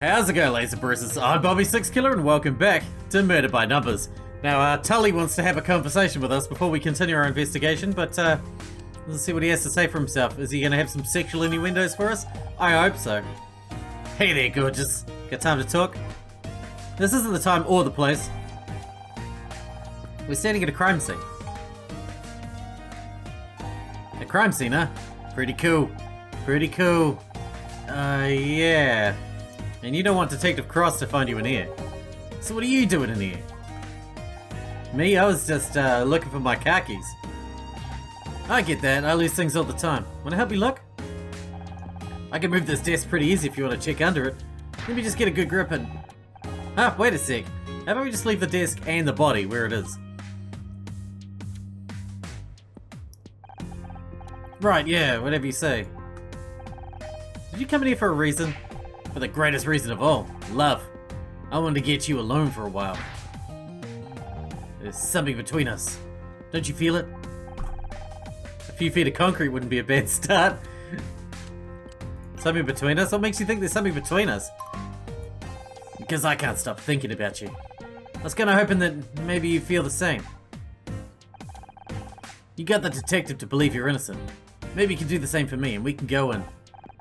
How's it going, Laser Bruisers? I'm Bobby Sixkilla and welcome back to Murder by Numbers. Now, Tully wants to have a conversation with us before we continue our investigation, but let's see what he has to say for himself. Is he going to have some sexual innuendos for us? I hope so. Hey there, gorgeous. Got time to talk? This isn't the time or the place. We're standing at a crime scene. A crime scene, huh? Pretty cool. Pretty cool. Yeah. And you don't want Detective Cross to find you in here. So what are you doing in here? Me? I was just looking for my car keys. I get that. I lose things all the time. Want to help me look? I can move this desk pretty easy if you want to check under it. Let me just get a good grip and... Ah, wait a sec. How about we just leave the desk and the body where it is? Right, yeah, whatever you say. Did you come in here for a reason? For the greatest reason of all, love. I wanted to get you alone for a while. There's something between us. Don't you feel it? A few feet of concrete wouldn't be a bad start. Something between us? What makes you think there's something between us? Because I can't stop thinking about you. I was kinda hoping that maybe you feel the same. You got the detective to believe you're innocent. Maybe you can do the same for me and we can go and...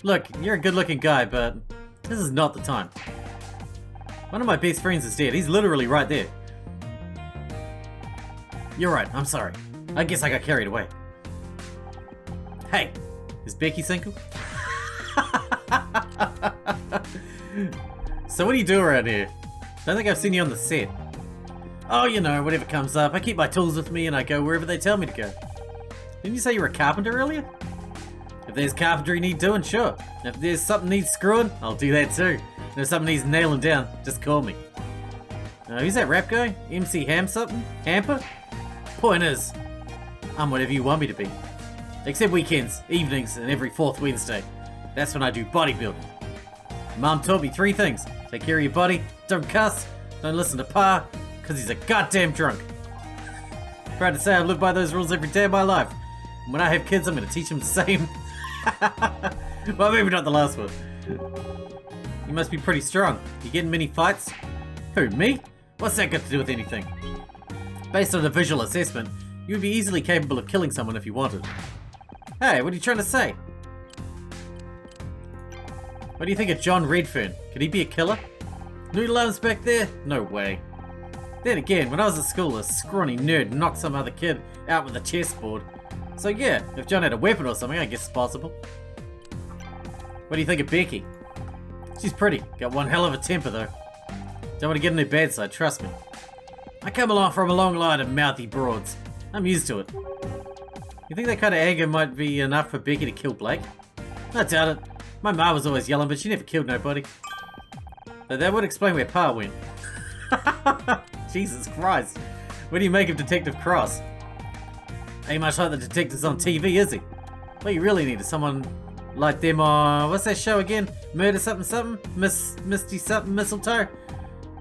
Look, you're a good looking guy, but this is not the time. One of my best friends is dead. He's literally right there. You're right, I'm sorry. I guess I got carried away. Hey, is Becky single? So what do you do around here? Don't think I've seen you on the set. Oh, you know, whatever comes up. I keep my tools with me and I go wherever they tell me to go. Didn't you say you were a carpenter earlier? If there's carpentry need doing, sure. If there's something needs screwing, I'll do that too. And if something needs nailing down, just call me. Who's that rap guy? MC Ham something? Hamper? Point is, I'm whatever you want me to be. Except weekends, evenings, and every fourth Wednesday. That's when I do bodybuilding. Mom taught me 3 things. Take care of your body, don't cuss, don't listen to Pa, cause he's a goddamn drunk. Proud to say I've lived by those rules every day of my life. And when I have kids, I'm gonna teach them the same. Well, maybe not the last one. You must be pretty strong. You get in many fights? Who, me? What's that got to do with anything? Based on a visual assessment, you would be easily capable of killing someone if you wanted. Hey, what are you trying to say? What do you think of John Redfern? Could he be a killer? Noodle arms back there? No way. Then again, when I was at school, a scrawny nerd knocked some other kid out with a chessboard. So yeah, if John had a weapon or something, I guess it's possible. What do you think of Becky? She's pretty. Got one hell of a temper though. Don't want to get on her bad side, trust me. I come along from a long line of mouthy broads. I'm used to it. You think that kind of anger might be enough for Becky to kill Blake? I doubt it. My ma was always yelling, but she never killed nobody. But that would explain where Pa went. Jesus Christ. What do you make of Detective Cross? Ain't much like the detectives on TV, is he? What you really need is someone like them on... What's that show again? Murder something something? Misty something mistletoe?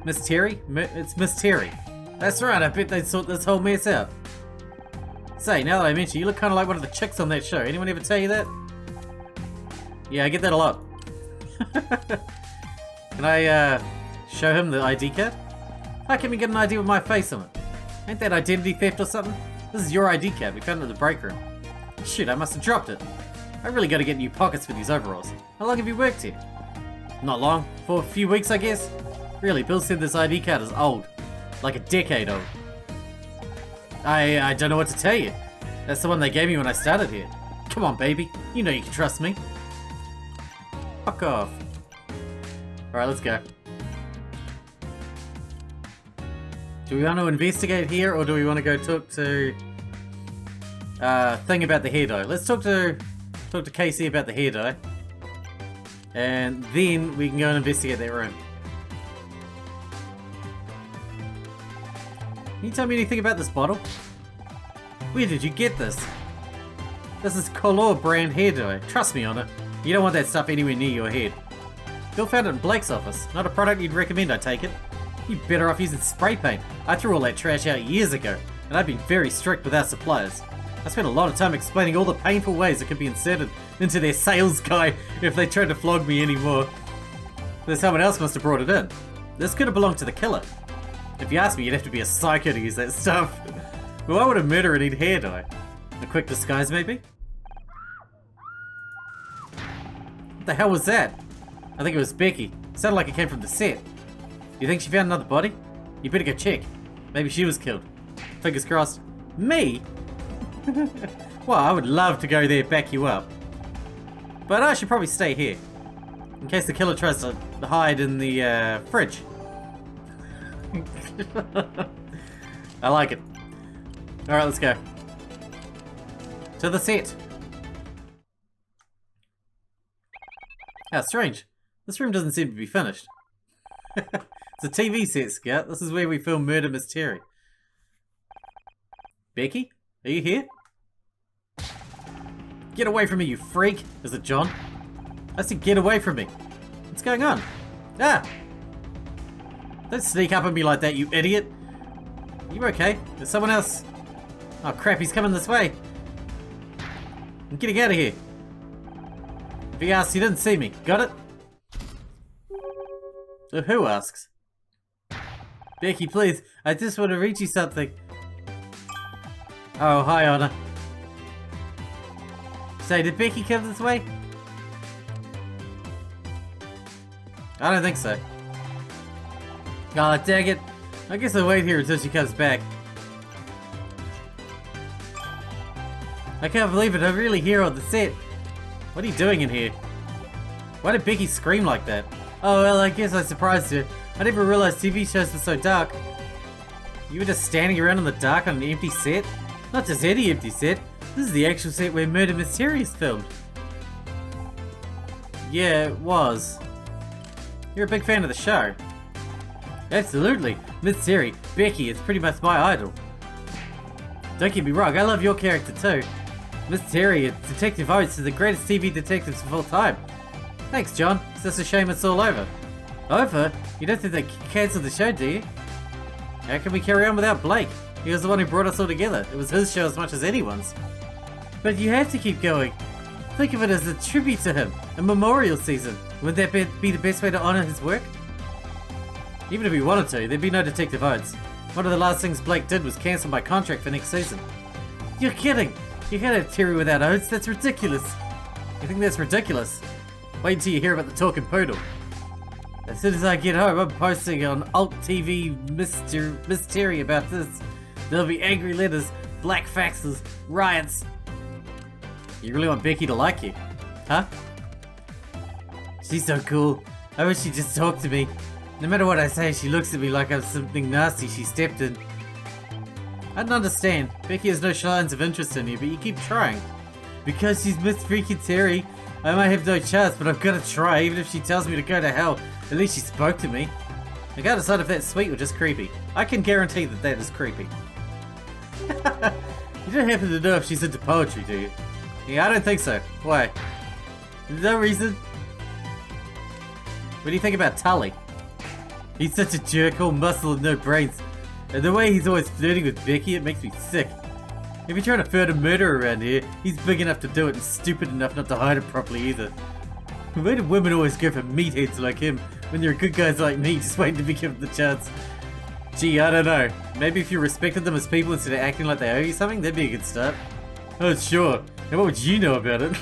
Miss Terry? It's Miss Terry. That's right, I bet they'd sort this whole mess out. Say, now that I mention you look kind of like one of the chicks on that show. Anyone ever tell you that? Yeah, I get that a lot. Can I show him the ID card? How can we get an ID with my face on it? Ain't that identity theft or something? This is your ID card. We found it in the break room. Shit, I must have dropped it. I really gotta get new pockets for these overalls. How long have you worked here? Not long. For a few weeks, I guess. Really, Bill said this ID card is old. Like a decade old. I don't know what to tell you. That's the one they gave me when I started here. Come on, baby. You know you can trust me. Fuck off. Alright, let's go. Do we want to investigate here, or do we want to go talk to... thing about the hair dye? Let's talk to Casey about the hair dye. And then we can go and investigate that room. Can you tell me anything about this bottle? Where did you get this? This is Color brand hair dye. Trust me on it. You don't want that stuff anywhere near your head. Bill found it in Blake's office. Not a product you'd recommend, I take it. You'd better off using spray paint. I threw all that trash out years ago, and I've been very strict with our suppliers. I spent a lot of time explaining all the painful ways it could be inserted into their sales guide if they tried to flog me anymore. Then someone else must have brought it in. This could have belonged to the killer. If you ask me, you'd have to be a psycho to use that stuff. Why would a murderer need hair dye? A quick disguise, maybe? What the hell was that? I think it was Becky. It sounded like it came from the set. You think she found another body? You better go check. Maybe she was killed. Fingers crossed. Me? Well, I would love to go there, back you up. But I should probably stay here. In case the killer tries to hide in the fridge. I like it. Alright, let's go. To the set. How strange. This room doesn't seem to be finished. It's a TV set, Scout. This is where we film Murder Mystery. Becky? Are you here? Get away from me, you freak! Is it John? I said get away from me. What's going on? Ah! Don't sneak up on me like that, you idiot! You okay? There's someone else. Oh crap, he's coming this way. I'm getting out of here. If he asks, you didn't see me. Got it? So who asks? Becky, please. I just want to read you something. Oh, hi, Anna. So, did Becky come this way? I don't think so. Oh, dang it. I guess I'll wait here until she comes back. I can't believe it. I'm really here on the set. What are you doing in here? Why did Becky scream like that? Oh, well, I guess I surprised her. I never realized TV shows were so dark. You were just standing around in the dark on an empty set? Not just any empty set. This is the actual set where Murder Mystery is filmed. Yeah, it was. You're a big fan of the show. Absolutely. Mystery, Becky is pretty much my idol. Don't get me wrong, I love your character too. Mystery and Detective Oates are the greatest TV detectives of all time. Thanks, John. It's just a shame it's all over. Over? You don't think they cancelled the show, do you? How can we carry on without Blake? He was the one who brought us all together. It was his show as much as anyone's. But you have to keep going. Think of it as a tribute to him, a memorial season. Wouldn't that be the best way to honour his work? Even if we wanted to, there'd be no Detective Oates. One of the last things Blake did was cancel my contract for next season. You're kidding! You can't have Terry without Oates, that's ridiculous! You think that's ridiculous? Wait until you hear about the talking poodle. As soon as I get home, I'm posting on Alt TV Mystery about this. There'll be angry letters, black faxes, riots. You really want Becky to like you? Huh? She's so cool. I wish she'd just talk to me. No matter what I say, she looks at me like I'm something nasty she stepped in. I don't understand. Becky has no signs of interest in you, but you keep trying. Because she's Miss Freaking Terry, I might have no chance, but I've got to try, even if she tells me to go to hell. At least she spoke to me. I can't decide if that's sweet or just creepy. I can guarantee that that is creepy. You don't happen to know if she's into poetry, do you? Yeah, I don't think so. Why? No reason. What do you think about Tully? He's such a jerk, all muscle and no brains. And the way he's always flirting with Becky, it makes me sick. If you're trying to flirt a murderer around here, he's big enough to do it and stupid enough not to hide it properly either. Why do women always go for meatheads like him when there are good guys like me just waiting to be given the chance? Gee, I don't know. Maybe if you respected them as people instead of acting like they owe you something, that'd be a good start. Oh, sure. And what would you know about it?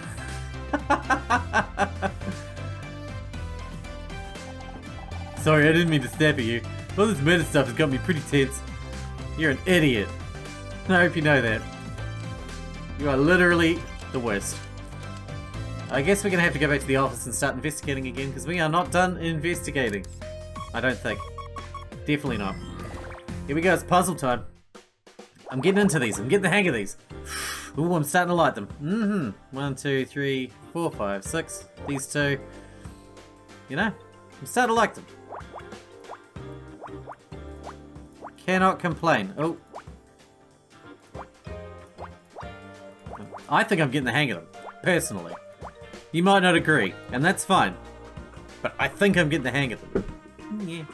Sorry, I didn't mean to snap at you. All this murder stuff has got me pretty tense. You're an idiot. I hope you know that. You are literally the worst. I guess we're gonna have to go back to the office and start investigating again, because we are not done investigating. I don't think. Definitely not. Here we go, it's puzzle time. I'm getting into these, I'm getting the hang of these. Ooh, I'm starting to like them. 1, 2, 3, 4, 5, 6. These two. You know, I'm starting to like them. Cannot complain. Oh. I think I'm getting the hang of them, personally. You might not agree, and that's fine. But I think I'm getting the hang of them. Yeah.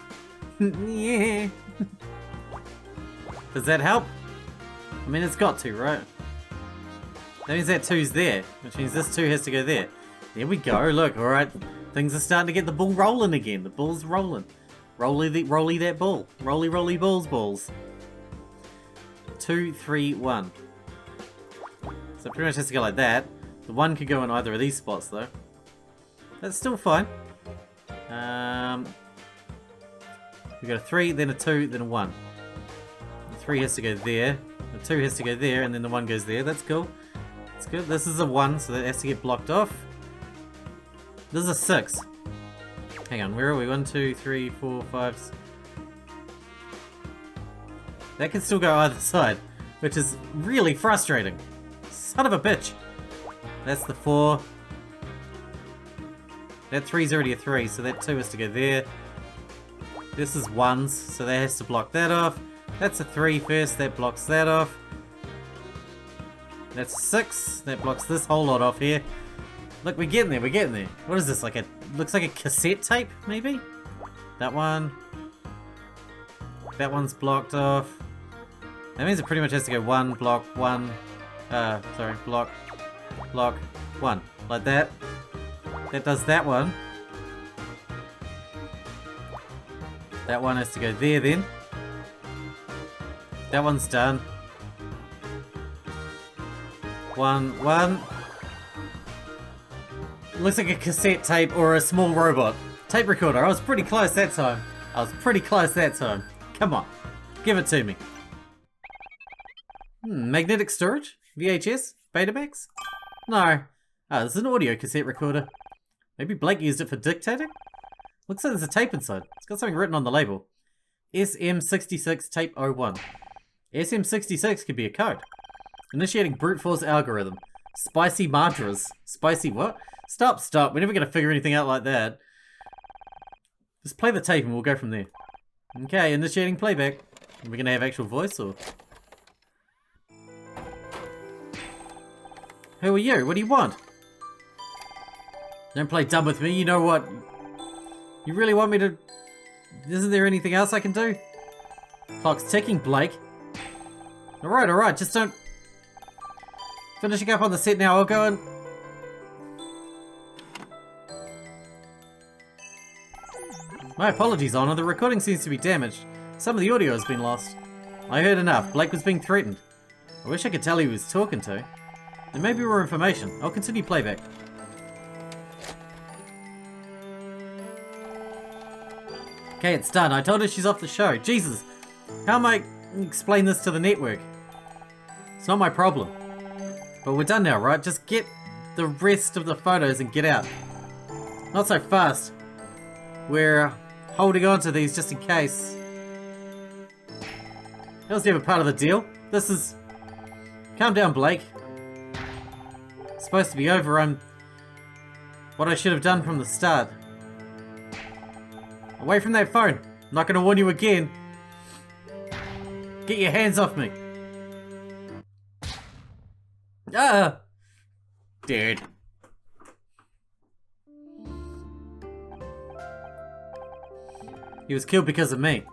Yeah. Does that help? I mean, it's got to, right? That means that 2's there, which means this 2 has to go there. There we go, look, alright. Things are starting to get the ball rolling again. The ball's rolling. Rolly that ball. Rolly balls. 2, 3, 1. So it pretty much has to go like that. The 1 could go in either of these spots though. That's still fine. We got a 3, then a 2, then a 1. The 3 has to go there. The 2 has to go there, and then the 1 goes there. That's cool. That's good. This is a 1, so that has to get blocked off. This is a 6. Hang on, where are we? 1, 2, 3, 4, 5. That can still go either side, which is really frustrating. Son of a bitch. That's the 4. That 3's already a 3, so that 2 has to go there. This is 1s, so that has to block that off. That's a 3 first, that blocks that off. That's a 6, that blocks this whole lot off here. Look, we're getting there, we're getting there. What is this, like a, looks like a cassette tape, maybe? That one. That one's blocked off. That means it pretty much has to go 1, block, 1. Block, 1. Like that. That does that one. That one has to go there then. That one's done. 1, 1. Looks like a cassette tape or a small robot. Tape recorder. I was pretty close that time. Come on. Give it to me. Magnetic storage? VHS? Betamax? No. Ah, this is an audio cassette recorder. Maybe Blake used it for dictating? Looks like there's a tape inside. It's got something written on the label. SM66 tape 01. SM66 could be a code. Initiating brute force algorithm. Spicy mantras. Spicy what? Stop. We're never going to figure anything out like that. Just play the tape and we'll go from there. Okay, initiating playback. Are we going to have actual voice or... Who are you? What do you want? Don't play dumb with me, you know what? You really want me to... Isn't there anything else I can do? Clock's ticking, Blake. Alright, just don't... Finishing up on the set now, I'll go and... My apologies, Honor. The recording seems to be damaged. Some of the audio has been lost. I heard enough. Blake was being threatened. I wish I could tell who he was talking to. There may be more information. I'll continue playback. Okay, it's done. I told her she's off the show. Jesus! How am I explain this to the network? It's not my problem. But we're done now, right? Just get the rest of the photos and get out. Not so fast. We're holding on to these just in case. That was never part of the deal. This is... Calm down, Blake. It's supposed to be over. I'm... What I should have done from the start. Away from that phone. I'm not going to warn you again. Get your hands off me. Ah! Dude. He was killed because of me.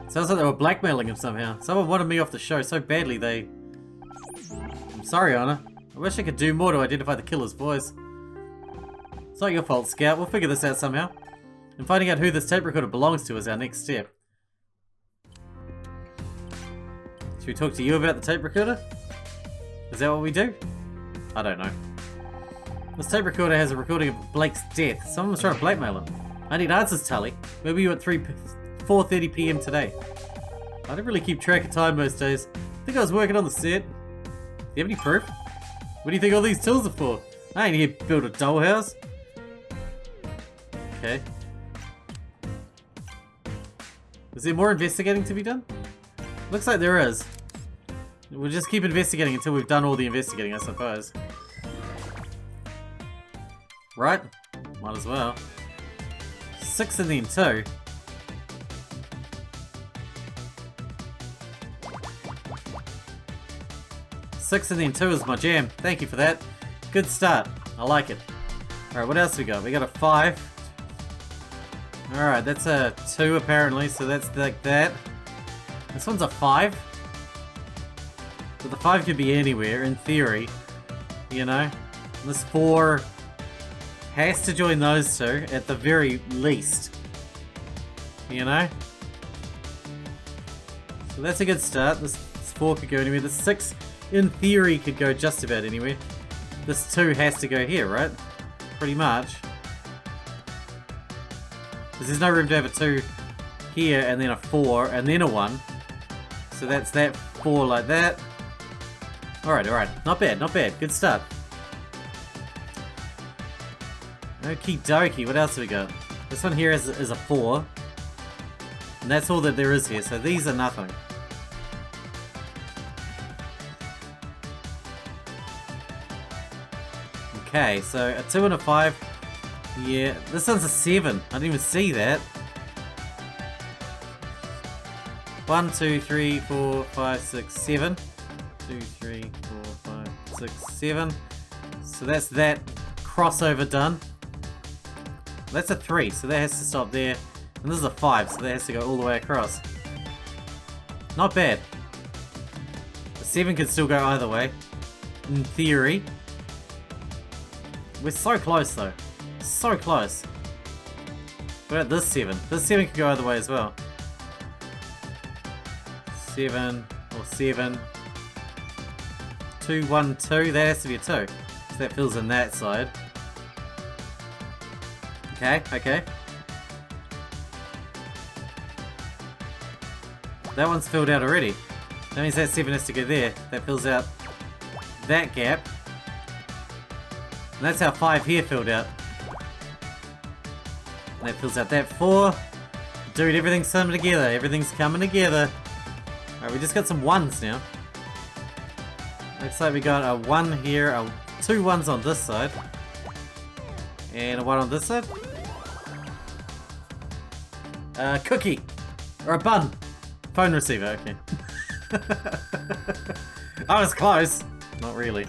Sounds like they were blackmailing him somehow. Someone wanted me off the show so badly they... I'm sorry, Anna. I wish I could do more to identify the killer's voice. It's not your fault, Scout. We'll figure this out somehow. And finding out who this tape recorder belongs to is our next step. Should we talk to you about the tape recorder? Is that what we do? I don't know. This tape recorder has a recording of Blake's death. Someone was trying to blackmail him. I need answers, Tully. Where were you at 4:30 PM today? I don't really keep track of time most days. I think I was working on the set. Do you have any proof? What do you think all these tools are for? I ain't here to build a dollhouse. Okay. Is there more investigating to be done? Looks like there is. We'll just keep investigating until we've done all the investigating, I suppose. Right? Might as well. 6 and then 2. Six and then 2 is my jam. Thank you for that. Good start. I like it. Alright, what else we got? We got a 5. Alright, that's a 2 apparently, so that's like that. This one's a 5. But the 5 could be anywhere, in theory. You know? This 4 has to join those two at the very least. You know? So that's a good start. This 4 could go anywhere. This 6, in theory, could go just about anywhere. This 2 has to go here, right? Pretty much. Because there's no room to have a 2 here, and then a 4, and then a 1. So that's that 4 like that. Alright, alright. Not bad, not bad. Good start. Okie dokie, what else have we got? This one here is a 4. And that's all that there is here, so these are nothing. Okay, so a 2 and a 5. Yeah, this one's a 7. I didn't even see that. 1, 2, 3, 4, 5, 6, 7. 2, 3, 4, 5, 6, 7. So that's that crossover done. That's a 3, so that has to stop there. And this is a 5, so that has to go all the way across. Not bad. The 7 could still go either way. In theory. We're so close though. So close. What about this 7? This 7 could go either way as well. 7 or 7. 2, 1, 2. That has to be a 2. So that fills in that side. Okay, okay. That one's filled out already. That means that 7 has to go there. That fills out that gap. And that's how 5 here filled out. And that fills out that 4. Dude, everything's coming together. Everything's coming together. Alright, we just got some 1s now. Looks like we got a 1 here, 2 1s on this side. And a 1 on this side. Cookie! Or a bun! Phone receiver, okay. I was close! Not really.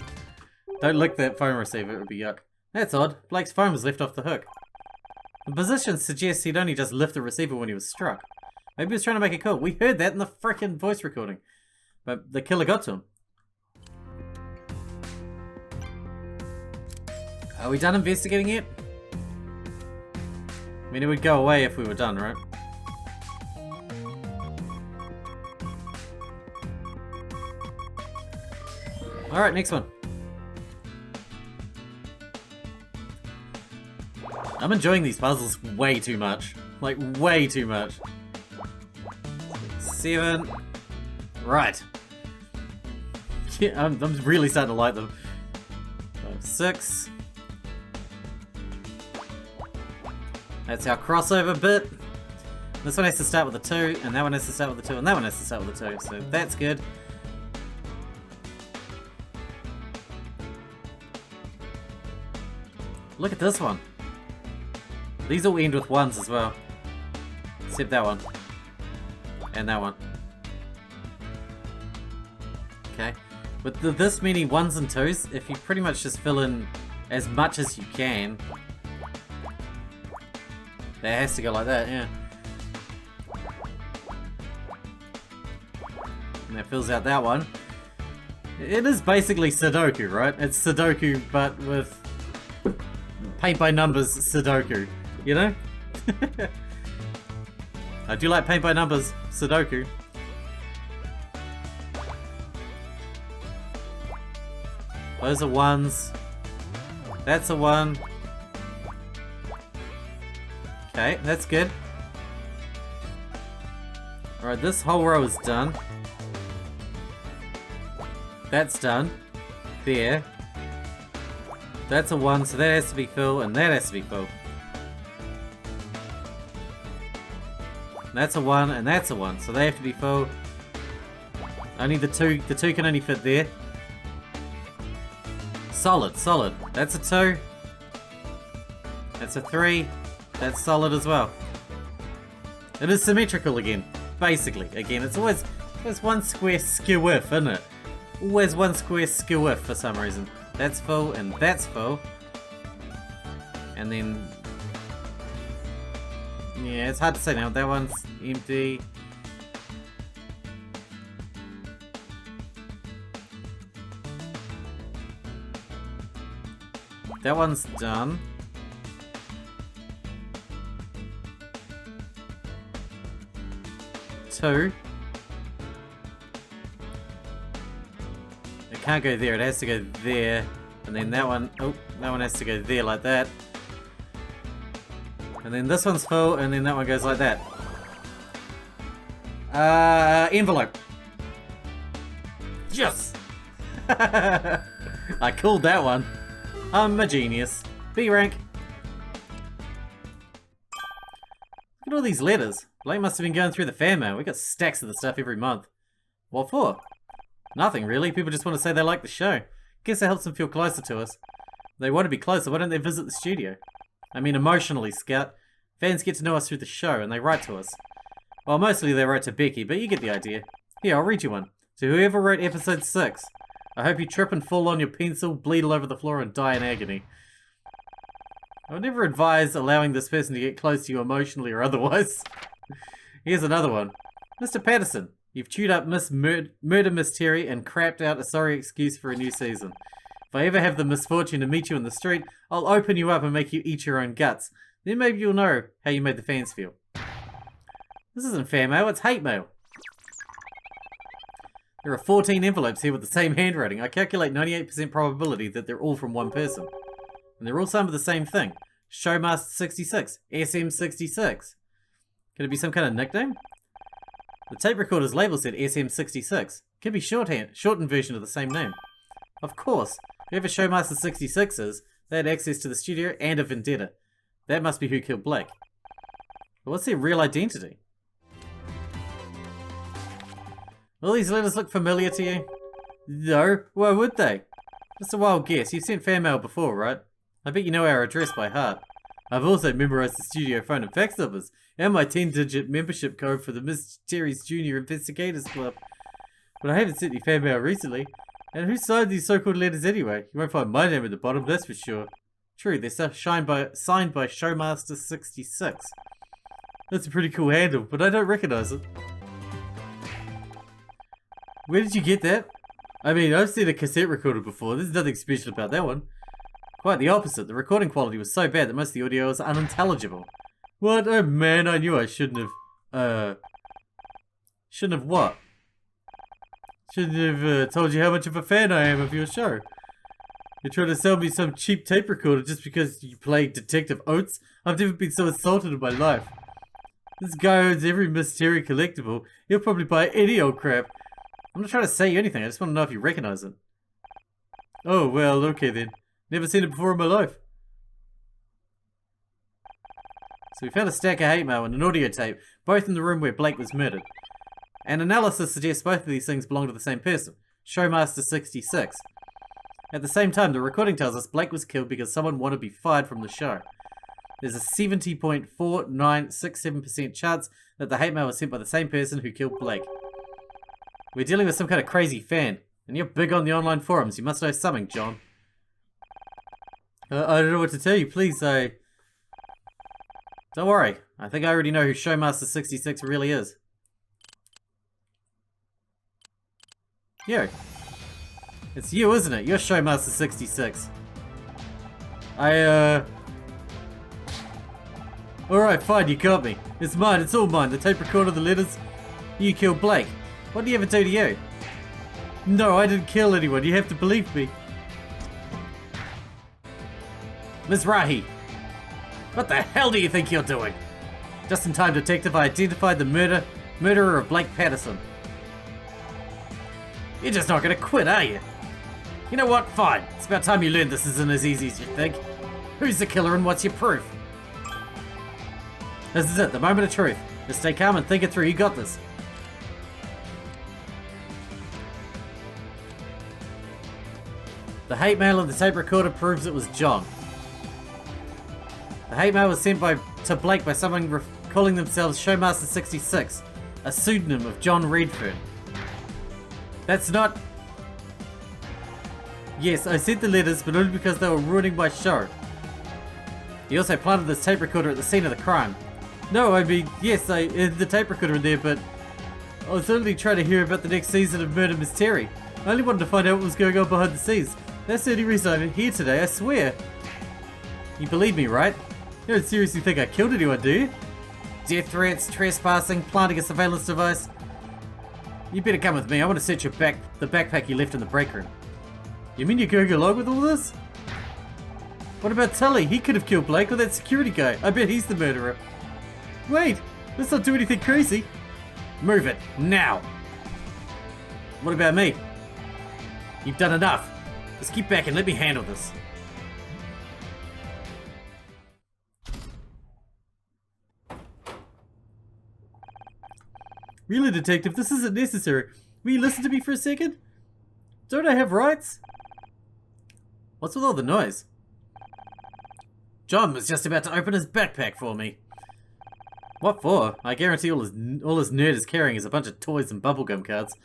Don't lick that phone receiver, it would be yuck. That's odd. Blake's phone was left off the hook. The position suggests he'd only just lift the receiver when he was struck. Maybe he was trying to make a call. We heard that in the frickin' voice recording. But the killer got to him. Are we done investigating yet? I mean, it would go away if we were done, right? Alright, next one. I'm enjoying these puzzles way too much. Like, way too much. 7. Right. Yeah, I'm really starting to like them. 6. That's our crossover bit. This one has to start with a 2, and that one has to start with a 2, and that one has to start with a 2, so that's good. Look at this one. These all end with 1s as well. Except that one. And that one. Okay. With this many 1s and 2s, if you pretty much just fill in as much as you can, that has to go like that, yeah. And that fills out that one. It is basically Sudoku, right? It's Sudoku, but with paint by numbers Sudoku, you know? I do like paint by numbers Sudoku. Those are 1s. That's a 1. Okay, that's good. Alright, this whole row is done. That's done. There. That's a 1, so that has to be full, and that has to be full. That's a 1, and that's a 1, so they have to be full. Only the 2 can only fit there. Solid, solid. That's a 2. That's a 3. That's solid as well. It is symmetrical again, basically. Again, it's always one square skew with, isn't it? Always one square skew with for some reason. That's full, and that's full. And then... yeah, it's hard to say now. That one's empty. That one's done. 2. It can't go there, it has to go there. And then that one, oh, that one has to go there like that. And then this one's full, and then that one goes like that. Envelope. Yes! I called that one. I'm a genius. B rank. Look at all these letters. Blake must have been going through the fan mail. We got stacks of the stuff every month. What for? Nothing really. People just want to say they like the show. Guess it helps them feel closer to us. They want to be closer, why don't they visit the studio? I mean emotionally, Scout. Fans get to know us through the show and they write to us. Well, mostly they write to Becky, but you get the idea. Here, I'll read you one. To whoever wrote episode 6. I hope you trip and fall on your pencil, bleed all over the floor and die in agony. I would never advise allowing this person to get close to you emotionally or otherwise. Here's another one. Mr. Patterson, you've chewed up Murder Miss Terry and crapped out a sorry excuse for a new season. If I ever have the misfortune to meet you in the street, I'll open you up and make you eat your own guts. Then maybe you'll know how you made the fans feel. This isn't fan mail, it's hate mail. There are 14 envelopes here with the same handwriting. I calculate 98% probability that they're all from one person. And they're all some of the same thing. Showmaster 66, SM66. Could it be some kind of nickname? The tape recorder's label said SM66. Could be shortened version of the same name. Of course, whoever Showmaster 66 is, they had access to the studio and a vendetta. That must be who killed Blake. But what's their real identity? All these letters look familiar to you? No, why would they? Just a wild guess. You've sent fan mail before, right? I bet you know our address by heart. I've also memorized the studio phone and fax numbers, and my 10-digit membership code for the Miss Terry's Junior Investigators Club. But I haven't sent you fan mail recently. And who signed these so-called letters anyway? You won't find my name at the bottom, that's for sure. True, they're signed by Showmaster 66. That's a pretty cool handle, but I don't recognize it. Where did you get that? I mean, I've seen a cassette recorder before. There's nothing special about that one. Quite the opposite. The recording quality was so bad that most of the audio was unintelligible. What? Oh man, I knew I shouldn't have... Shouldn't have what? Shouldn't have told you how much of a fan I am of your show. You're trying to sell me some cheap tape recorder just because you play Detective Oates? I've never been so insulted in my life. This guy owns every Miss Terry collectible. He'll probably buy any old crap. I'm not trying to say you anything, I just want to know if you recognize it. Oh, well, okay then. Never seen it before in my life. So we found a stack of hate mail and an audio tape, both in the room where Blake was murdered. And analysis suggests both of these things belong to the same person, Showmaster 66. At the same time, the recording tells us Blake was killed because someone wanted to be fired from the show. There's a 70.4967% chance that the hate mail was sent by the same person who killed Blake. We're dealing with some kind of crazy fan, and you're big on the online forums. You must know something, John. I don't know what to tell you. Please, don't worry. I think I already know who Showmaster 66 really is. You. It's you, isn't it? You're Showmaster 66. Alright, fine, you got me. It's mine, it's all mine. The tape recorder, the letters. You killed Blake. What did he ever do to you? No, I didn't kill anyone. You have to believe me. Mizrahi. What the hell do you think you're doing? Just in time, Detective, I identified the murderer of Blake Patterson. You're just not gonna quit, are you? You know what? Fine. It's about time you learned this isn't as easy as you think. Who's the killer and what's your proof? This is it, the moment of truth. Just stay calm and think it through. You got this. The hate mail of the tape recorder proves it was John. The hate mail was sent to Blake by someone calling themselves Showmaster 66, a pseudonym of John Redfern. That's not... Yes, I sent the letters, but only because they were ruining my show. He also planted this tape recorder at the scene of the crime. No, I mean, yes, I had the tape recorder in there, but I was only trying to hear about the next season of Murder Miss Terry. I only wanted to find out what was going on behind the scenes. That's the only reason I'm here today, I swear. You believe me, right? You don't seriously think I killed anyone, do you? Death threats, trespassing, planting a surveillance device. You better come with me. I want to search your the backpack you left in the break room. You mean you're going along with all this? What about Tully? He could have killed Blake or that security guy. I bet he's the murderer. Wait, let's not do anything crazy. Move it, now. What about me? You've done enough. Just keep back and let me handle this. Really, detective, this isn't necessary. Will you listen to me for a second? Don't I have rights? What's with all the noise? John was just about to open his backpack for me. What for? I guarantee all his nerd is carrying is a bunch of toys and bubblegum cards.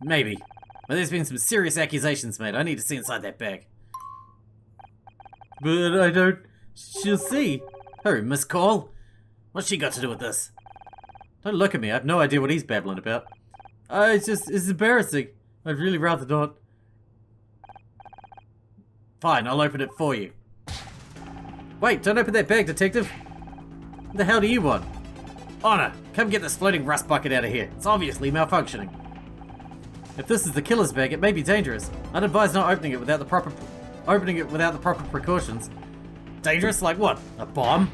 Maybe. But there's been some serious accusations made. I need to see inside that bag. But I don't... She'll see. Oh, Miss Cole? What's she got to do with this? Don't look at me. I have no idea what he's babbling about. It's embarrassing. I'd really rather not. Fine, I'll open it for you. Wait, don't open that bag, detective. What the hell do you want? Honor, come get this floating rust bucket out of here. It's obviously malfunctioning. If this is the killer's bag, it may be dangerous. I'd advise not opening it without the proper precautions. Dangerous? Like what? A bomb?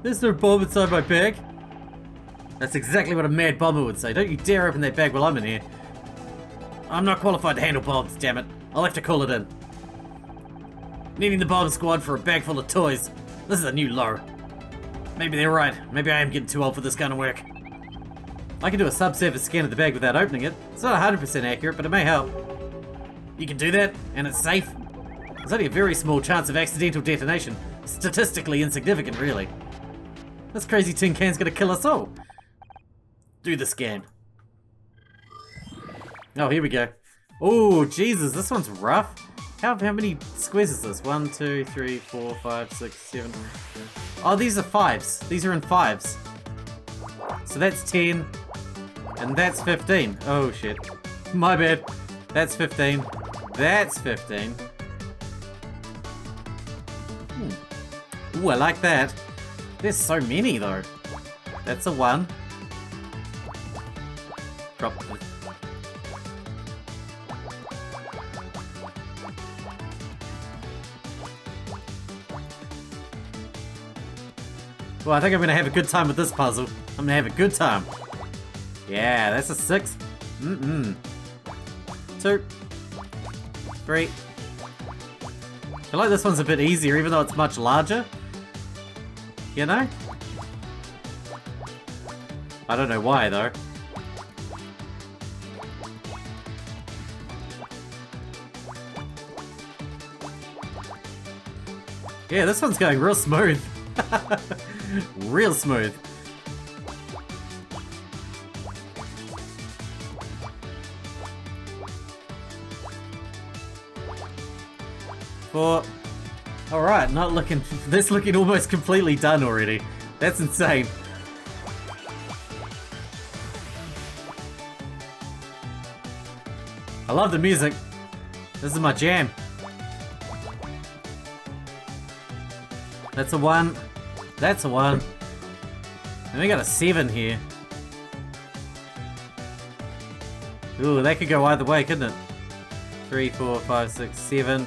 There's no bomb inside my bag. That's exactly what a mad bomber would say. Don't you dare open that bag while I'm in here. I'm not qualified to handle bombs, damn it. I'll have to call it in. Needing the bomb squad for a bag full of toys. This is a new low. Maybe they're right. Maybe I am getting too old for this kind of work. I can do a subsurface scan of the bag without opening it. It's not 100% accurate, but it may help. You can do that, and it's safe. There's only a very small chance of accidental detonation. Statistically insignificant, really. This crazy tin can's gonna kill us all. Do the scan. Oh, here we go. Oh, Jesus, this one's rough. How many squares is this? 1, 2, 3, 4, 5, 6, 7. Oh, these are 5s. These are in 5s. So that's 10. And that's 15. Oh, shit. My bad. That's 15. That's 15. Ooh, I like that. There's so many, though. That's a 1. Drop. Well, I think I'm gonna have a good time with this puzzle. I'm gonna have a good time. Yeah, that's a 6. 2. 3. I feel like this one's a bit easier, even though it's much larger. You know? I don't know why, though. Yeah, this one's going real smooth. Real smooth. Four. Alright, not looking... This looking almost completely done already. That's insane. I love the music. This is my jam. That's a 1. That's a 1. And we got a 7 here. Ooh, that could go either way, couldn't it? 3, 4, 5, 6, 7.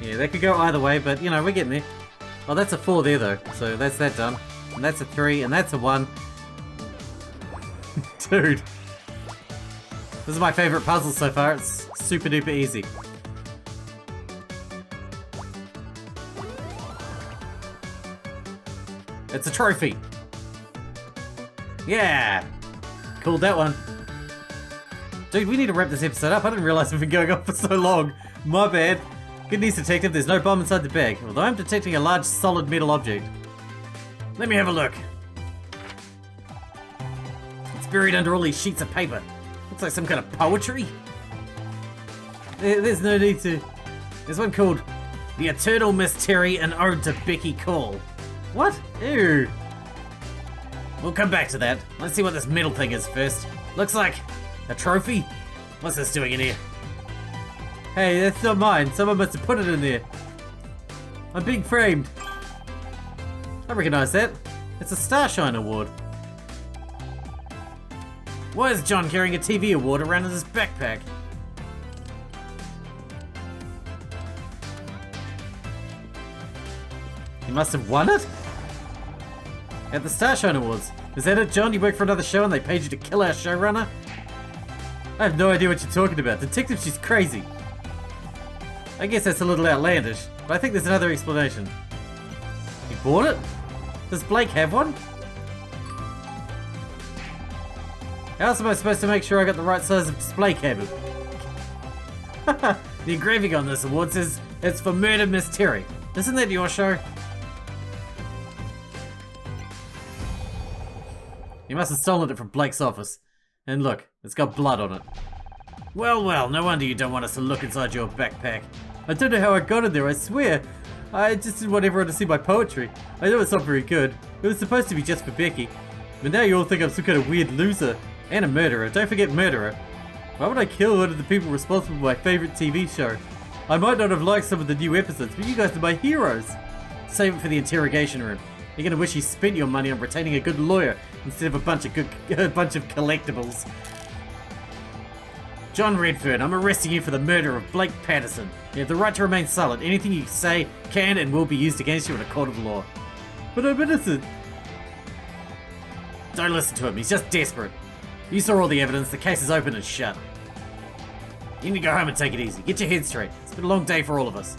Yeah, that could go either way, but you know, we're getting there. Oh, that's a 4 there though, so that's that done. And that's a 3, and that's a 1. Dude. This is my favorite puzzle so far. It's super duper easy. It's a trophy. Yeah. Called that one. Dude, we need to wrap this episode up. I didn't realize we've been going on for so long. My bad. Good news, detective. There's no bomb inside the bag, although I'm detecting a large solid metal object. Let me have a look. It's buried under all these sheets of paper. Looks like some kind of poetry. There's no need to... There's one called The Eternal Mystery, an Ode to Becky Cole. What? Ew. We'll come back to that. Let's see what this metal thing is first. Looks like a trophy. What's this doing in here? Hey, that's not mine. Someone must have put it in there. I'm being framed. I recognize that. It's a Starshine Award. Why is John carrying a TV award around in his backpack? He must have won it? At the Starshine Awards. Is that it, John? You work for another show and they paid you to kill our showrunner? I have no idea what you're talking about. Detective, she's crazy. I guess that's a little outlandish, but I think there's another explanation. He bought it? Does Blake have one? How else am I supposed to make sure I got the right size of display cabinet? The engraving on this award says it's for Murder Miss Terry. Isn't that your show? You must have stolen it from Blake's office. And look, it's got blood on it. Well, well, no wonder you don't want us to look inside your backpack. I don't know how I got in there, I swear. I just didn't want everyone to see my poetry. I know it's not very good. It was supposed to be just for Becky. But now you all think I'm some kind of weird loser. And a murderer. Don't forget murderer. Why would I kill one of the people responsible for my favourite TV show? I might not have liked some of the new episodes, but you guys are my heroes. Save it for the interrogation room. You're gonna wish you spent your money on retaining a good lawyer instead of a bunch of collectibles. John Redfern, I'm arresting you for the murder of Blake Patterson. You have the right to remain silent. Anything you say can and will be used against you in a court of law. But I'm innocent. Don't listen to him, he's just desperate. You saw all the evidence, the case is open and shut. You need to go home and take it easy. Get your head straight. It's been a long day for all of us.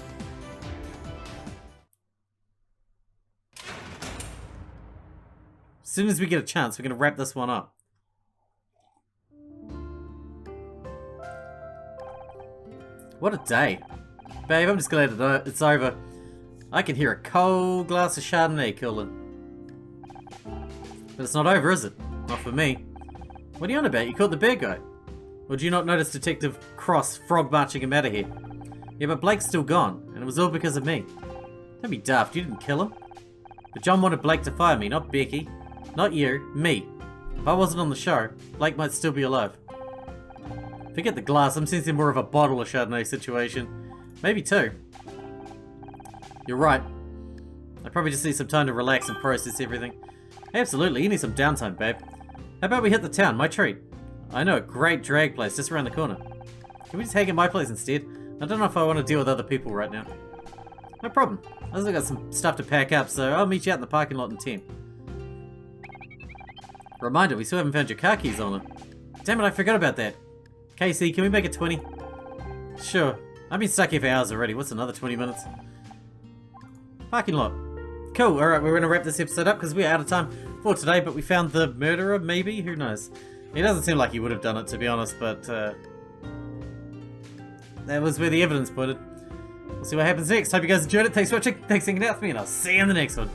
As soon as we get a chance, we're going to wrap this one up. What a day. Babe, I'm just glad it's over. I can hear a cold glass of Chardonnay cooling. But it's not over, is it? Not for me. What are you on about? You caught the bad guy. Or do you not notice Detective Cross frog marching him out of here? Yeah, but Blake's still gone, and it was all because of me. Don't be daft, you didn't kill him. But John wanted Blake to fire me, not Becky. Not you, me. If I wasn't on the show, Blake might still be alive. Forget the glass, I'm sensing more of a bottle of Chardonnay situation. Maybe two. You're right. I probably just need some time to relax and process everything. Absolutely, you need some downtime, babe. How about we hit the town, my treat? I know a great drag place just around the corner. Can we just hang at my place instead? I don't know if I want to deal with other people right now. No problem. I still got some stuff to pack up, so I'll meet you out in the parking lot in 10. Reminder, we still haven't found your car keys on it. Damn it, I forgot about that. Casey, can we make it 20? Sure. I've been stuck here for hours already. What's another 20 minutes? Parking lot. Cool, alright, we're going to wrap this episode up because we're out of time for today, but we found the murderer, maybe? Who knows? He doesn't seem like he would have done it, to be honest, but that was where the evidence pointed. We'll see what happens next. Hope you guys enjoyed it. Thanks for watching. Thanks for hanging out with me, and I'll see you in the next one.